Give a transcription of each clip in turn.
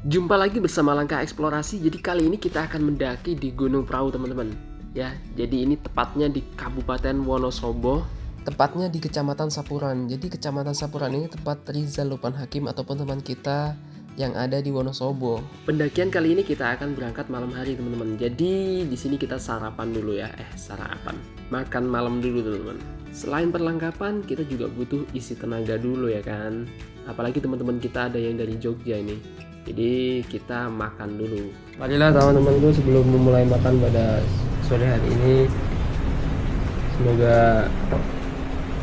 Jumpa lagi bersama Langkah Eksplorasi. Jadi kali ini kita akan mendaki di Gunung Prau teman-teman. Ya, jadi ini tepatnya di Kabupaten Wonosobo, tepatnya di Kecamatan Sapuran. Jadi Kecamatan Sapuran ini tempat Rizal Lopan Hakim ataupun teman kita yang ada di Wonosobo. Pendakian kali ini kita akan berangkat malam hari teman-teman. Jadi di sini kita sarapan dulu ya. Makan malam dulu teman-teman. Selain perlengkapan, kita juga butuh isi tenaga dulu ya kan. Apalagi teman-teman kita ada yang dari Jogja ini. Jadi kita makan dulu. Marilah teman-temanku sebelum memulai makan pada sore hari ini, semoga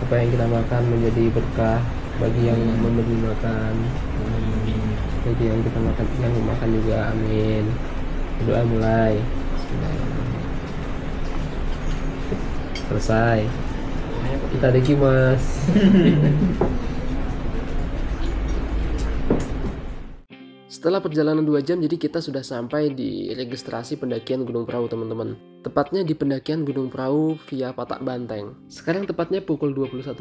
apa yang kita makan menjadi berkah bagi yang memberi makan, bagi yang kita makan, yang memakan juga, amin. Doa mulai. Selesai. Kita mas. Setelah perjalanan 2 jam, jadi kita sudah sampai di registrasi pendakian Gunung Prau teman-teman. Tepatnya di pendakian Gunung Prau via Patak Banteng. Sekarang tepatnya pukul 21.15,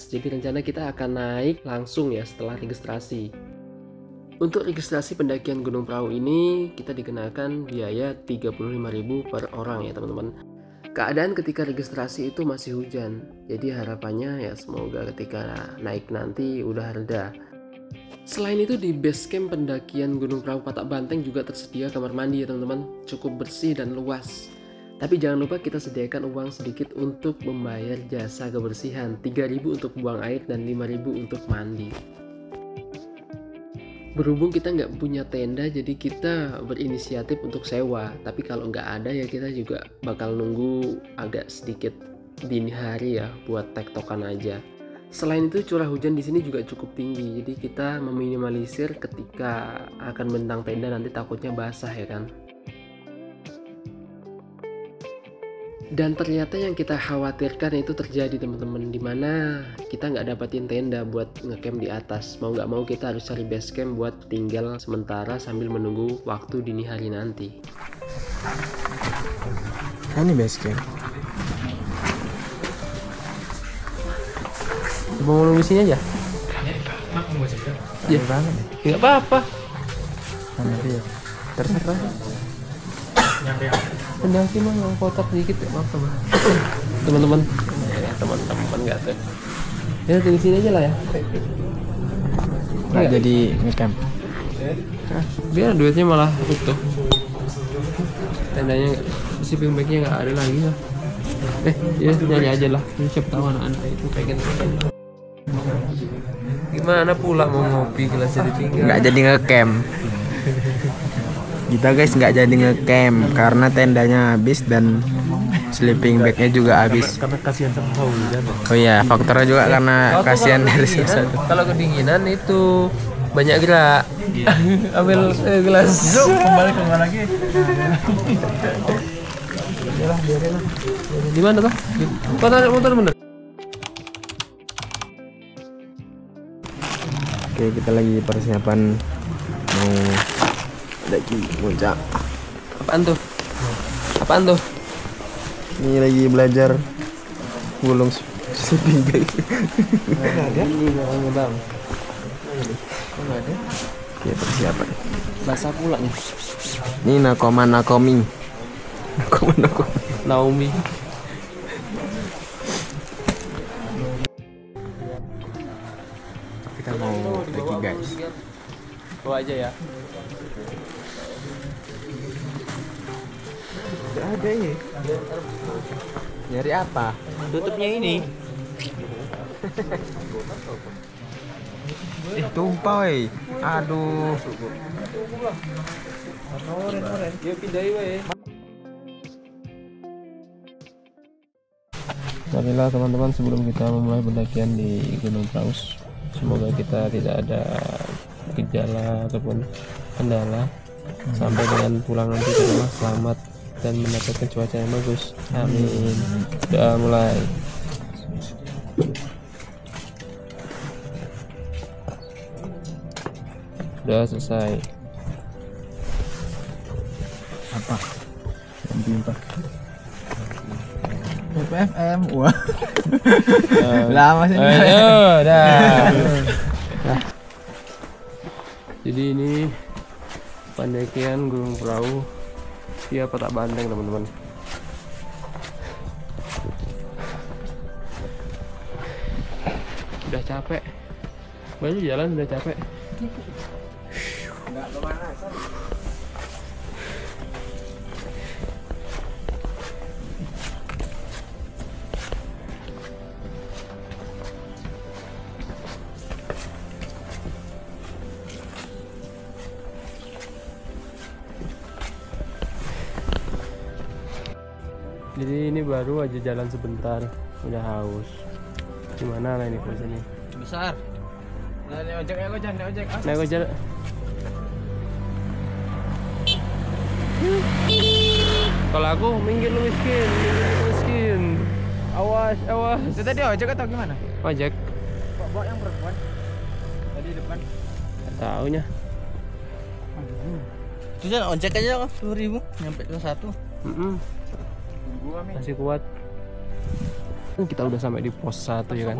jadi rencana kita akan naik langsung ya setelah registrasi. Untuk registrasi pendakian Gunung Prau ini, kita dikenakan biaya 35.000 per orang ya teman-teman. Keadaan ketika registrasi itu masih hujan, jadi harapannya ya semoga ketika naik nanti udah reda. Selain itu di base camp pendakian Gunung Prau Patak Banteng juga tersedia kamar mandi ya teman-teman, cukup bersih dan luas. Tapi jangan lupa kita sediakan uang sedikit untuk membayar jasa kebersihan, 3.000 untuk buang air dan 5.000 untuk mandi. Berhubung kita nggak punya tenda, jadi kita berinisiatif untuk sewa. Tapi kalau nggak ada ya kita juga bakal nunggu agak sedikit dini hari ya buat tektokan aja. Selain itu curah hujan di sini juga cukup tinggi, jadi kita meminimalisir ketika akan bentang tenda nanti takutnya basah ya kan. Dan ternyata yang kita khawatirkan itu terjadi teman-teman, dimana kita nggak dapatin tenda buat ngecamp di atas. Mau nggak mau kita harus cari base camp buat tinggal sementara sambil menunggu waktu dini hari nanti. Ini base camp. Mau nunggu sini aja? Ya banget. Nggak apa-apa. Nanti ya. Terserah. Pendaki mah yang kotor sedikit ya apa-apa bang. Teman-teman. Teman-teman nggak tuh. Ya tinggal sini aja lah ya. Nggak jadi ngecamp. Nah, biar duitnya malah utuh. Tendanya sleeping bagnya nggak ada lagi lah. Ya nyanyi aja lah. Siapa tahu anak-anak itu pengen. Gimana pula mau ngopi gelasnya ditinggal? Nggak jadi ngecamp. Kita guys nggak jadi ngecamp karena tendanya habis dan sleeping bagnya juga habis. Karena kasihan sama hujan. Oh iya, faktornya juga karena kasihan dari satu. Kalau kedinginan itu banyak gerak. Ambil gelas. Kembali lagi. Biarin lah. Di mana tuh? Motor bener. Oke, kita lagi persiapan mau daki puncak. Apaan tuh? Ini lagi belajar gulung sleeping bag. Nggak ada. Ini orangnya bang. Nggak ada. Oke, persiapan. Basah pula nih. Ini Nakomi. Naomi. Kita mau daki guys. Bawa aja ya. Gak ada ya. Nyari apa? Tutupnya ini. Tumpah weh. Aduh. Yuk pindahin weh. Marilah teman-teman, sebelum kita memulai pendakian di Gunung Prau, semoga kita tidak ada gejala ataupun kendala sampai dengan pulang nanti ke rumah selamat dan mendapatkan cuaca yang bagus, amin. Doa mulai. Doa selesai. Apa? Yang PFM. Wah. Lama sih. Ayo, dah. Jadi ini pendakian Gunung Prau via Patak Banteng teman-teman. Udah capek, baru jalan udah capek. Jadi ini baru aja jalan sebentar, udah haus. Gimana lah ini posisinya? Besar. Nah, naik ojek. Naik ojek. Kalau aku minggir lu miskin. Awas. Itu tadi ojek atau gimana? Ojek. Bawa yang perempuan. Tadi depan. Taunya. Itu kan ojek aja 10.000 nyampe ke 1. Masih kuat. Kita udah sampai di pos 1 ya kan.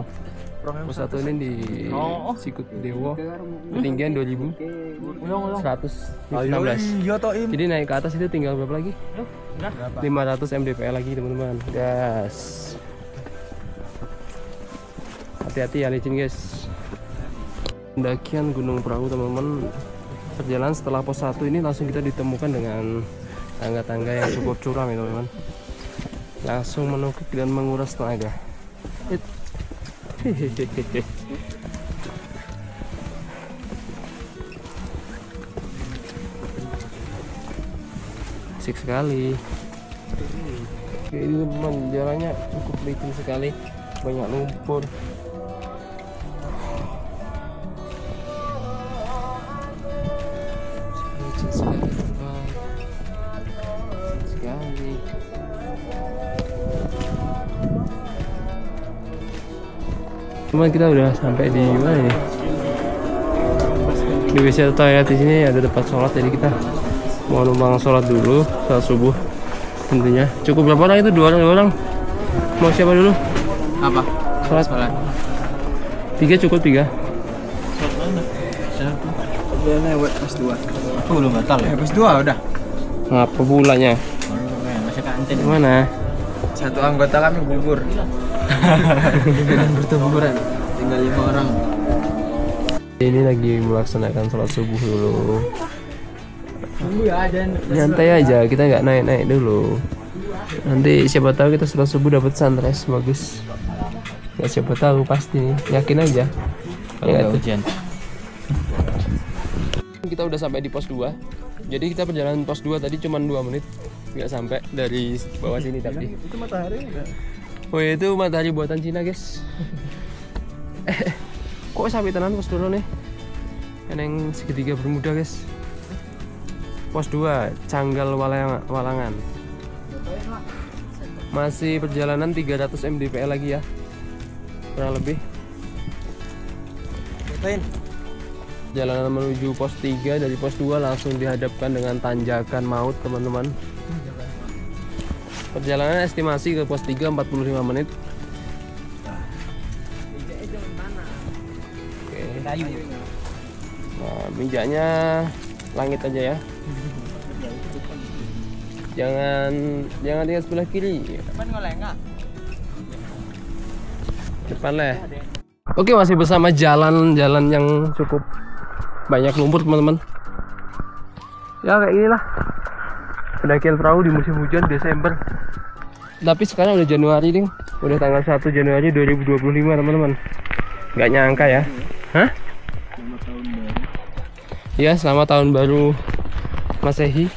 Pos 1 ini di Sikut Dewo, ketinggian 2116. Jadi naik ke atas itu tinggal berapa lagi? 500 mdpl lagi teman-teman. Gas. Hati-hati ya licin guys. Pendakian Gunung Prau teman-teman. Perjalanan setelah pos 1 ini langsung kita ditemukan dengan tangga-tangga yang cukup curam ya teman-teman. Langsung menukik dan menguras tenaga. Asik sekali. Oke, ini teman jalannya cukup licin sekali, banyak lumpur. Licin sekali teman. Sekali. Teman, kita udah sampai di mana ini? Di WC toilet di sini ada tempat sholat, jadi kita mau numpang sholat dulu, sholat subuh tentunya. Cukup berapa orang itu? 2 orang. Mau siapa dulu? Apa? Sholat. 3 cukup 3. Sholat mana? Udah lewat pas 2. Oh, belum batal ya? Pas 2 udah. Ngapa bulannya? Masih kantin. Gimana? Satu anggota kami gugur. Bertemburan. Tinggal 5 orang. Ini lagi melaksanakan sholat subuh dulu. Nyantai aja, kita nggak naik dulu. Nanti siapa tahu kita sholat subuh dapat sunrise bagus. Ya siapa tahu pasti, yakin aja. Kalau nggak hujan. Kita udah sampai di pos 2. Jadi kita perjalanan pos 2 tadi cuma 2 menit, nggak sampai dari bawah sini tadi. Itu matahari enggak? Oh itu matahari buatan Cina guys. Kok sampai tenan pos 2 nih? Yang segitiga bermuda guys. Pos 2 Canggal Walangan. Masih perjalanan 300 mdpl lagi ya, kurang lebih. Jalanan menuju pos 3. Dari pos 2 langsung dihadapkan dengan tanjakan maut teman-teman. Perjalanan estimasi ke pos 3 45 menit. Oke. Nah, mijaknya langit aja ya. Jangan lihat sebelah kiri. Depan lah. Oke, masih bersama jalan-jalan yang cukup banyak lumpur teman-teman. Ya kayak inilah pendakian perahu di musim hujan Desember. Tapi sekarang udah Januari ding. Udah tanggal 1 Januari 2025 teman-teman. Nggak nyangka ya. Hah? Selamat tahun baru. Iya, selamat tahun baru Masehi.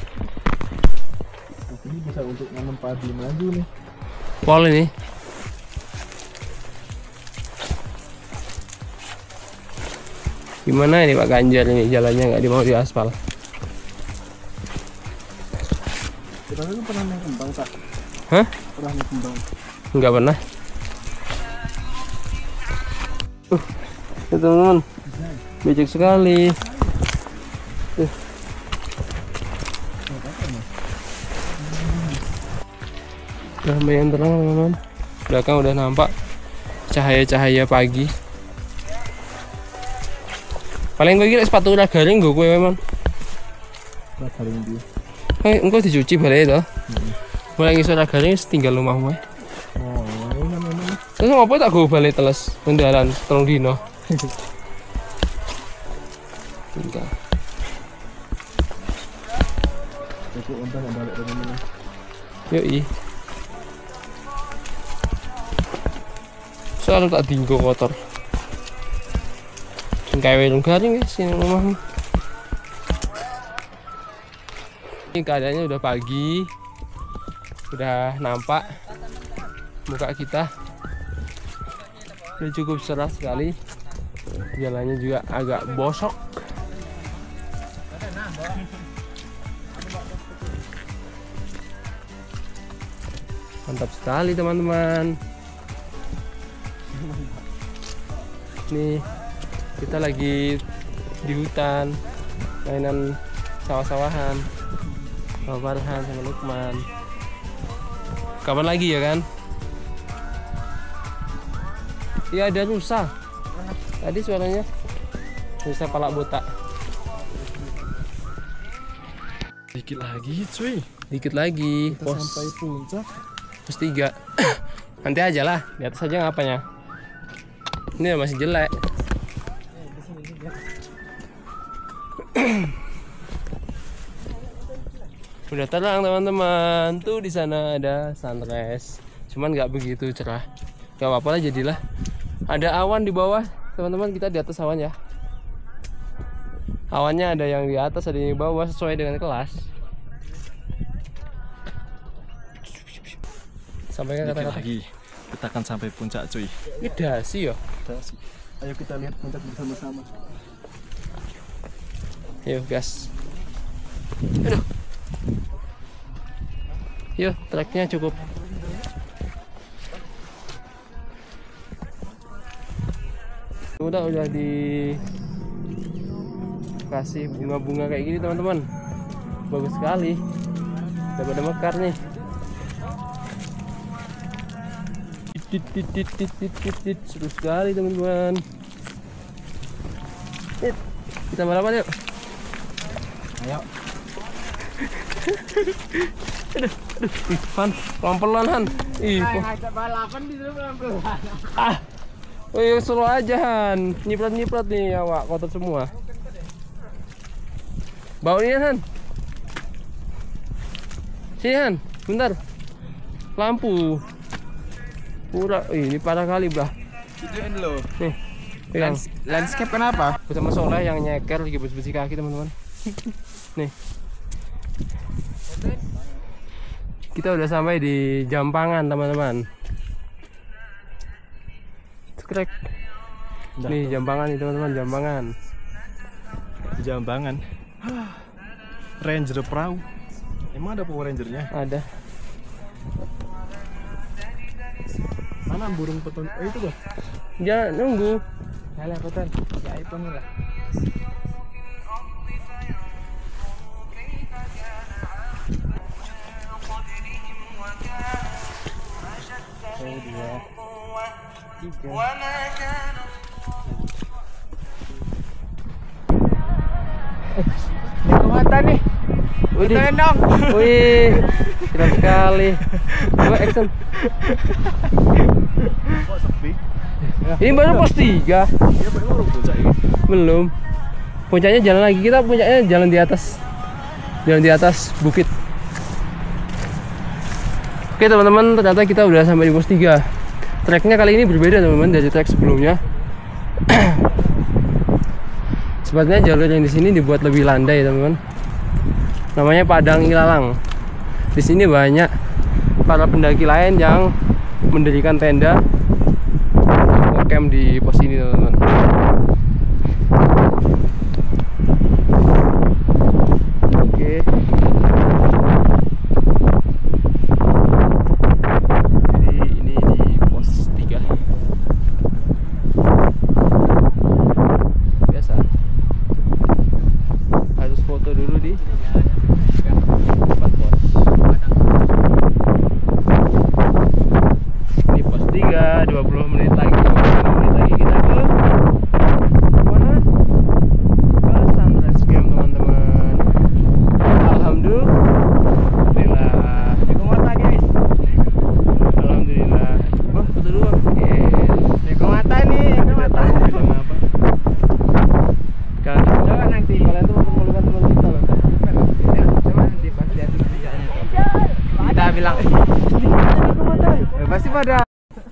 Ini bisa untuk nanam padi maju nih. Pol ini. Gimana ini Pak Ganjar ini jalannya nggak mau diaspal? Kita kan pernah naik kembang tak? Hah? Pernah naik kembang. Nggak pernah. Ya, teman-teman, becek sekali. Udah lumayan terang teman-teman. Belakang udah nampak cahaya-cahaya pagi. Paling gue kira sepatu udah garing gue memang. Engko dicuci balik itu. Mulai ngisor agane tinggal omahmu. Terus ngopo tak go balik teles mendalan 3 dino. Enggak. Yoi. Soalnya tak dinggo kotor. Kayak welung garing guys ini rumahmu. Ini keadaannya udah pagi, udah nampak muka kita, udah cukup cerah sekali. Jalannya juga agak bosok. Mantap sekali teman-teman. Nih kita lagi di hutan, mainan sawah-sawahan. Sama Farhan sama Lukman. Kapan lagi ya kan? Iya ada rusa. Tadi suaranya rusa palak botak. Dikit lagi cuy. Dikit lagi. Kita sampai puncak. Pos 3. Nanti aja lah, di atas aja ngapanya. Ini masih jelek. Udah terang teman-teman. Tuh di sana ada sunrise. Cuman nggak begitu cerah. Gak apa-apa lah jadilah. Ada awan di bawah, teman-teman. Kita di atas awan ya. Awannya ada yang di atas, ada yang di bawah sesuai dengan kelas. Sampai kan kata-kata lagi. Kita akan sampai puncak cuy. Udah sih yo. Ayo kita lihat puncak bersama-sama. Yuk gas. Aduh. Yuk, treknya cukup. Udah dikasih bunga-bunga kayak gini teman-teman. Bagus sekali. Udah pada mekar nih. Seru sekali teman-teman. Kita balapan yuk. Ayo. Aduh, Han, pelan-pelan Han. Balapan disuruh pelan-pelan. Slow aja Han. Nyiprat-nyiprat nih awak kotor semua. Bawa ini Han. Sini Han, bentar. Lampu. Pura, ini parah kali bah. Videoin lo. Nih, pegang. Landscape kenapa? Bersama Soleh yang nyeker lagi bersih kaki teman-teman. Nih. Kita udah sampai di Jampangan teman-teman. Cekrek. Nih Jampangan nih teman-teman, Jampangan. Jambangan. Ranger perahu. Emang ada Power Rangernya? Ada. Mana burung peton? Itu bah. Dia nunggu. Yalah peton. Ya iPhone lah. Kekuatan nih. Udah dong. Wih, keren sekali. Coba action. Kok sepi? Ini baru pos 3. Iya baru puncak ini. Belum. Puncaknya jalan lagi. Kita puncaknya jalan di atas. Jalan di atas bukit. Oke teman-teman, ternyata kita udah sampai di pos 3. Treknya kali ini berbeda teman-teman dari trek sebelumnya. Sebenarnya jalur yang di sini dibuat lebih landai teman-teman. Namanya Padang Ilalang. Di sini banyak para pendaki lain yang mendirikan tenda untuk camp di pos ini teman-teman. Oke. Jadi ini di pos 3. Biasa. Harus foto dulu di tempat pos. Ini pos 3, 20 menit lagi, 20 menit lagi kita ke pada.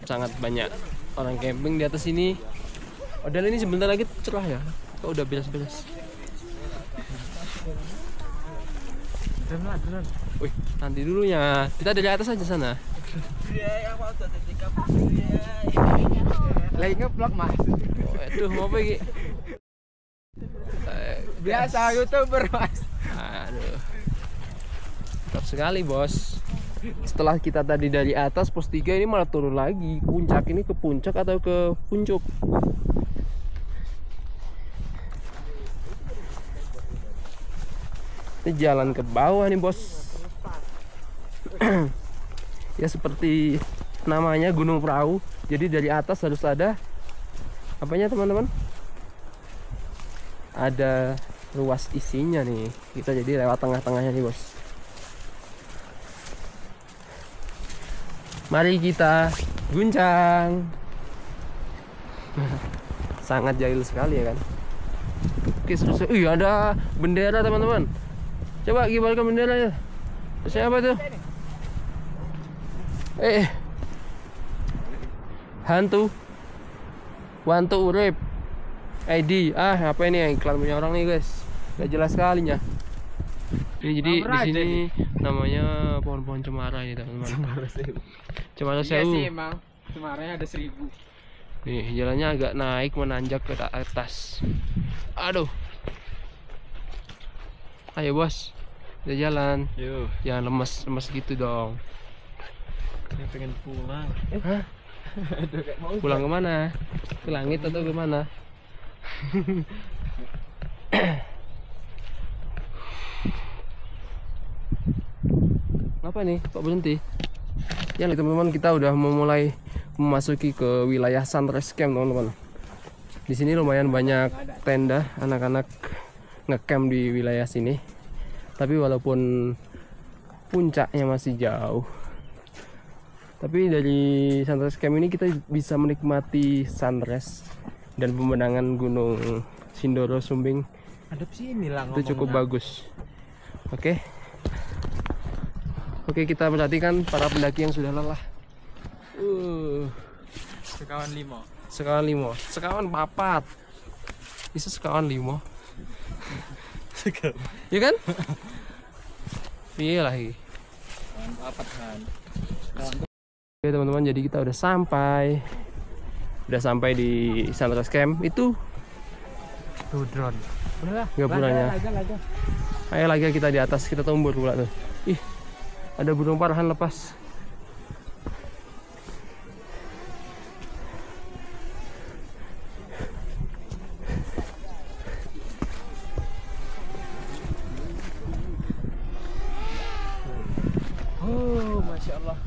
Sangat banyak orang camping di atas ini. Padahal ini sebentar lagi cerah ya. Kok udah beres-beres. Wih, nanti dulunya. Kita dari atas aja sana. Lagi nge-vlog Mas. Aduh, mau apa iki? Biasa YouTuber Mas. Aduh. Mantap sekali, Bos. Setelah kita tadi dari atas pos 3 ini malah turun lagi. Puncak ini ke puncak atau ke puncuk? Ini jalan ke bawah nih, Bos. Ya seperti namanya gunung perahu. Jadi dari atas harus ada apanya, teman-teman? Ada ruas isinya nih. Kita jadi lewat tengah-tengahnya nih, Bos. Mari kita guncang. Sangat jahil sekali ya kan. Oke, selesai. Ada bendera, teman-teman. Coba kibarkan benderanya. Siapa tuh? Hantu urip ID. Apa ini yang iklan punya orang nih, guys? Gak jelas sekalinya. Ini jadi di sini namanya pohon-pohon cemara ini, teman-teman. Cemara Iya sewu. sih emang. Kemarin ada 1000. Nih, jalannya agak naik menanjak ke atas. Aduh. Ayo, Bos. Kita jalan. Yuk, Jangan lemes gitu dong. saya pengen pulang. Hah? Pulang kemana? Ke langit atau kemana? Apa nih? Kok berhenti? Ya, teman-teman, kita udah memulai memasuki ke wilayah Sunrise Camp, teman-teman. Di sini lumayan banyak tenda anak-anak ngecamp di wilayah sini. Tapi walaupun puncaknya masih jauh, tapi dari Sunrise Camp ini kita bisa menikmati sunrise dan pemandangan Gunung Sindoro Sumbing. Ada sini lah ngomong. Itu cukup bagus. Oke, kita perhatikan para pendaki yang sudah lelah. Sekawan 5. Sekawan 5, sekawan 4. Bisa sekawan 5. Ya kan? Iya lagi. Papat kan. Oke, teman-teman, jadi kita udah sampai di Sunrise Camp. Itu Tuh drone. Udahlah. gapuranya. Laga. Ayo lagi kita di atas, kita tombol pula tuh. Ih, ada burung parahan lepas. Oh, Masya Allah.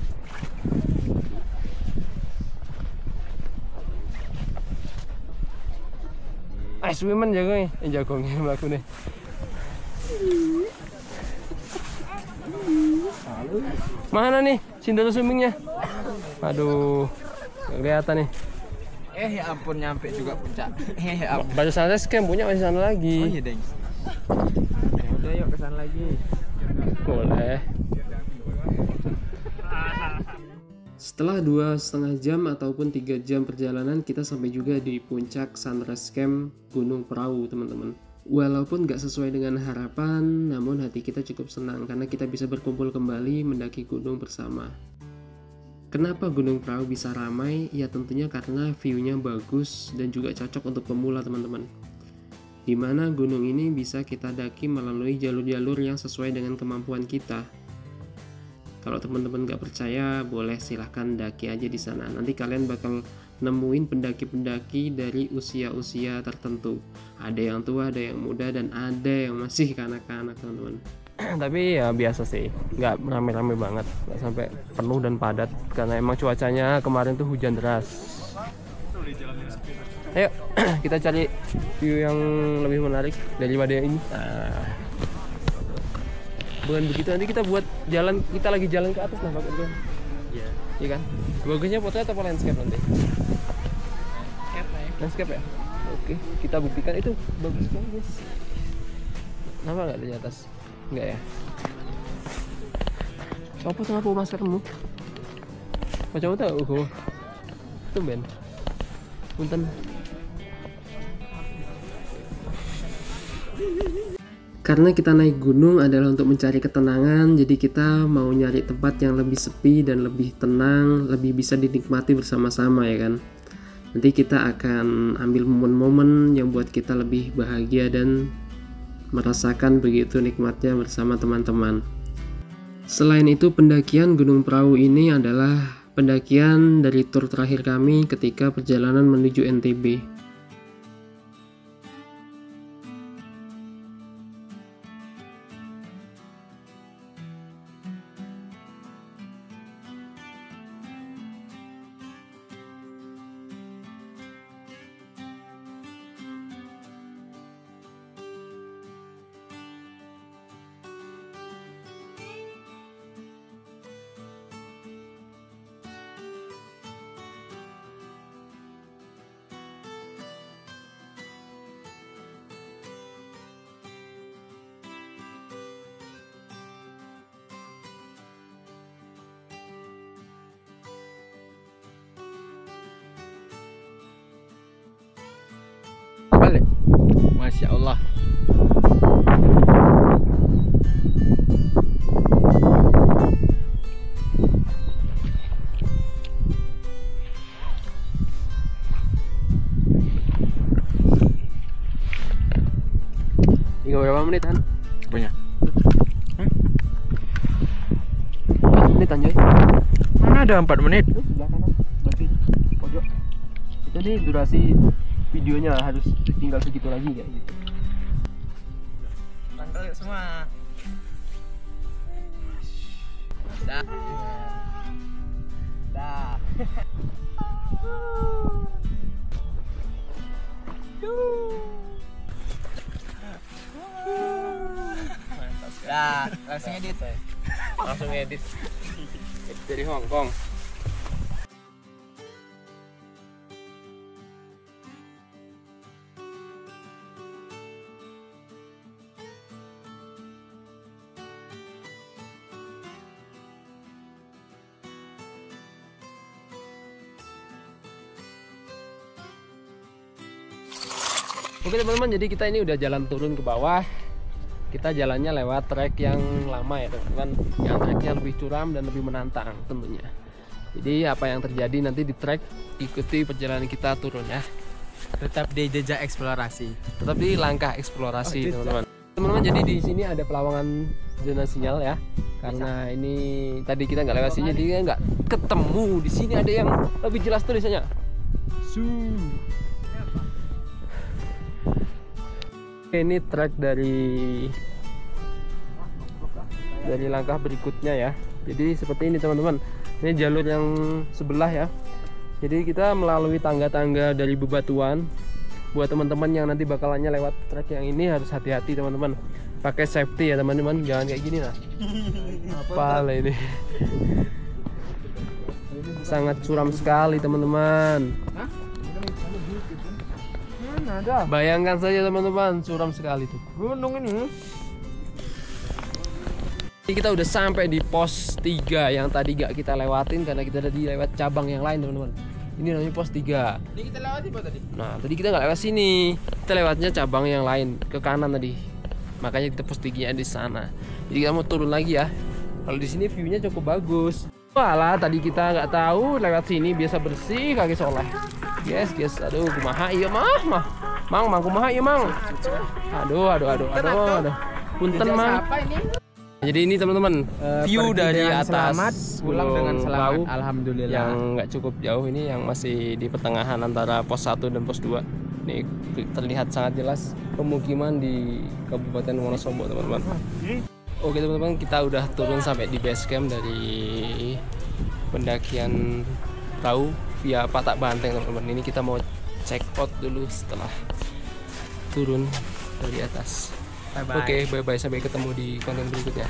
Swimen jago nih, jagongnya melaku nih. Mana nih Sindoro Sumbingnya? Aduh, nggak kelihatan nih. Ya ampun, nyampe juga puncak. Ya ampun. Baru Sunrise Camp, punya masih sana lagi. Oh iya, Deng. Ya udah, yuk ke sana lagi. Boleh. Setelah 2,5 jam ataupun 3 jam perjalanan, kita sampai juga di puncak Sunrise Camp Gunung Perahu, teman-teman. Walaupun gak sesuai dengan harapan, namun hati kita cukup senang karena kita bisa berkumpul kembali mendaki gunung bersama. Kenapa Gunung Perahu bisa ramai? Ya tentunya karena view-nya bagus dan juga cocok untuk pemula, teman-teman. Dimana gunung ini bisa kita daki melalui jalur-jalur yang sesuai dengan kemampuan kita. Kalau teman-teman nggak percaya, boleh silahkan daki aja di sana. Nanti kalian bakal nemuin pendaki-pendaki dari usia-usia tertentu. Ada yang tua, ada yang muda, dan ada yang masih kanak-kanak, teman-teman. Tapi ya biasa sih, nggak rame-rame banget, nggak sampai penuh dan padat. Karena emang cuacanya kemarin tuh hujan deras. Ayo, kita cari view yang lebih menarik daripada ini. Bukan begitu, nanti kita buat jalan, kita lagi jalan ke atas lah, Pak. Iya. Iya kan? Bagusnya fotonya atau landscape nanti? Landscape ya? Oke, kita buktikan itu bagus banget. Kenapa nggak di atas? Enggak ya? Coba kenapa maskermu? Macam tahu. Tumben. Punten. Karena kita naik gunung adalah untuk mencari ketenangan, jadi kita mau nyari tempat yang lebih sepi dan lebih tenang, lebih bisa dinikmati bersama-sama ya kan. Nanti kita akan ambil momen-momen yang buat kita lebih bahagia dan merasakan begitu nikmatnya bersama teman-teman. Selain itu, pendakian Gunung Prau ini adalah pendakian dari tur terakhir kami ketika perjalanan menuju NTB. Balik. Masya Allah. Tinggal berapa menit kan? Apanya? 4 menit Anjoy. Mana ada 4 menit? Sebelah kanan, berarti pojok. Itu nih durasi videonya harus tinggal segitu lagi kayak gitu. Tanggal semua. Dah. Dah. Dah, langsung edit. Langsung edit dari Hong Kong. Oke teman-teman, jadi kita ini udah jalan turun ke bawah. Kita jalannya lewat trek yang lama ya teman-teman, yang treknya lebih curam dan lebih menantang tentunya. Jadi apa yang terjadi nanti di trek, ikuti perjalanan kita turun ya. Tetap di jejak eksplorasi. Tetap di langkah eksplorasi teman-teman. Teman-teman, jadi di sini ada pelawangan zona sinyal ya. Karena ini tadi kita nggak lewat sini, jadi nggak ketemu. Di sini ada yang lebih jelas tulisannya. Ini trek dari langkah berikutnya ya. Jadi seperti ini teman-teman. Ini jalur yang sebelah ya. Jadi kita melalui tangga-tangga dari bebatuan. Buat teman-teman yang nanti bakalannya lewat trek yang ini harus hati-hati teman-teman. Pakai safety ya teman-teman. Jangan kayak gini lah. Apa ini? Sangat curam sekali teman-teman. Bayangkan saja teman-teman, curam sekali tuh gunung ini. Ini kita udah sampai di pos 3 yang tadi gak kita lewatin karena kita tadi lewat cabang yang lain teman-teman. Ini namanya pos 3. Ini kita lewati apa tadi? Nah tadi kita nggak lewat sini, kita lewatnya cabang yang lain ke kanan tadi. Makanya kita pos 3 di sana. Jadi kita mau turun lagi ya. Kalau di sini view-nya cukup bagus. Walah, tadi kita nggak tahu lewat sini biasa bersih kaki soleh. Guys, aduh, kumaha iya mang kumaha iya mang. Aduh. Punten mang. Jadi ini teman-teman, view dari atas selamat, pulang dengan selamat. Prau Alhamdulillah. yang nggak cukup jauh ini, yang masih di pertengahan antara pos 1 dan pos 2. Ini terlihat sangat jelas pemukiman di Kabupaten Wonosobo teman-teman. Oke teman-teman, kita udah turun sampai di base camp dari pendakian Prau via Patak Banteng teman-teman. Ini kita mau check out dulu setelah turun dari atas. Bye-bye. Oke, bye-bye, sampai ketemu di konten berikutnya.